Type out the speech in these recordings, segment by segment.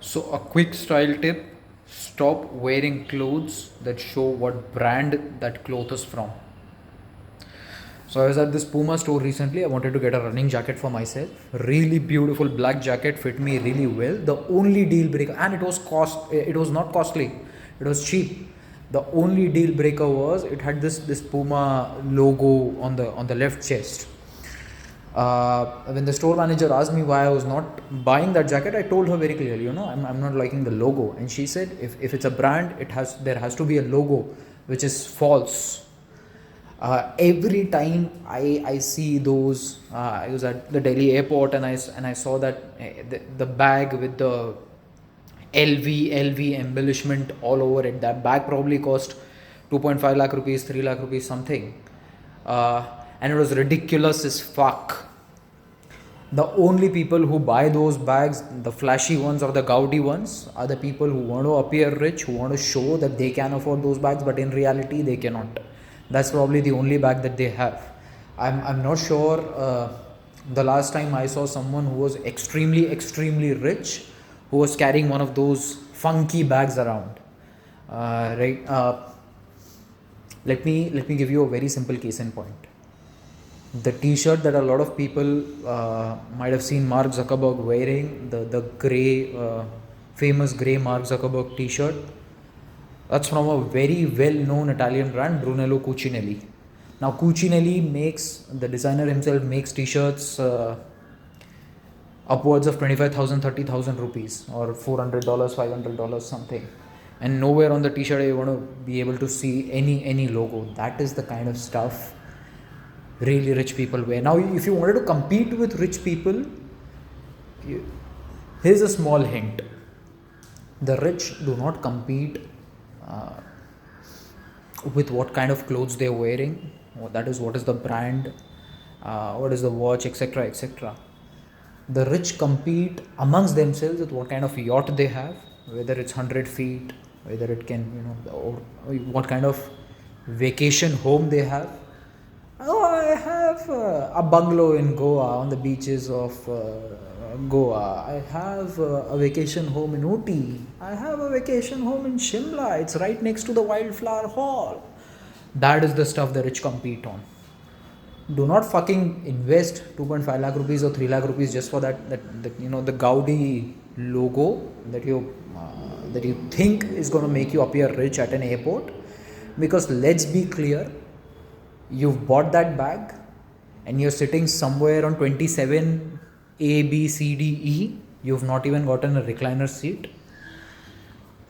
So, a quick style tip: stop wearing clothes that show what brand that cloth is from. So, I was at this Puma store recently. I wanted to get a running jacket for myself. Really beautiful black jacket, fit me really well. The only deal breaker, and it was not costly, it was cheap. The only deal breaker was it had this Puma logo on the left chest. When the store manager asked me why I was not buying that jacket, I told her very clearly, I'm not liking the logo. And she said, if it's a brand, there has to be a logo which is false. Every time I see those, I was at the Delhi airport and I saw that the bag with the LV embellishment all over it. That bag probably cost 2.5 lakh rupees, 3 lakh rupees something. And it was ridiculous as fuck. The only people who buy those bags, the flashy ones or the gaudy ones, are the people who want to appear rich, who want to show that they can afford those bags, but in reality they cannot. That's probably the only bag that they have. I'm not sure the last time I saw someone who was extremely rich who was carrying one of those funky bags around. Right? Let me give you a very simple case in point. The t-shirt that a lot of people might have seen Mark Zuckerberg wearing, the grey, famous grey Mark Zuckerberg t-shirt, that's from a very well-known Italian brand, Brunello Cucinelli. Now the designer himself makes t-shirts upwards of 25,000, 30,000 rupees or $400, $500 something. And nowhere on the t-shirt are you going to be able to see any logo. That is the kind of stuff really rich people wear. Now, if you wanted to compete with rich people, here's a small hint. The rich do not compete with what kind of clothes they're wearing. That is, what is the brand, what is the watch, etc., etc. The rich compete amongst themselves with what kind of yacht they have, whether it's 100 feet, whether it can, or what kind of vacation home they have. Oh, I have a bungalow in Goa on the beaches of Goa. I have a vacation home in Ooty. I have a vacation home in Shimla. It's right next to the Wildflower Hall. That is the stuff the rich compete on. Do not fucking invest 2.5 lakh rupees or 3 lakh rupees just for that the gaudy logo that you think is going to make you appear rich at an airport. Because let's be clear, you've bought that bag and you're sitting somewhere on 27 A, B, C, D, E. You've not even gotten a recliner seat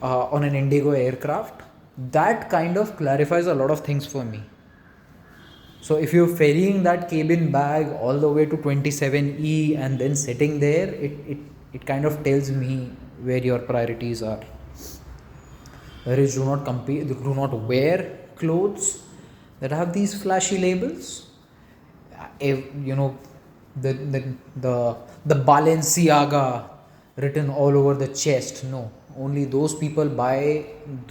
on an Indigo aircraft. That kind of clarifies a lot of things for me. So if you're ferrying that cabin bag all the way to 27E and then sitting there, it kind of tells me where your priorities are. The rich do not compete, do not wear clothes that have these flashy labels. The Balenciaga written all over the chest. No, only those people buy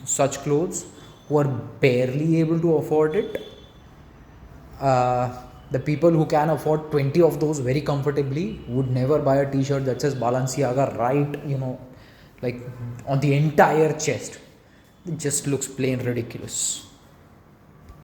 such clothes who are barely able to afford it. The people who can afford 20 of those very comfortably would never buy a t-shirt that says Balenciaga right, like on the entire chest. It just looks plain ridiculous.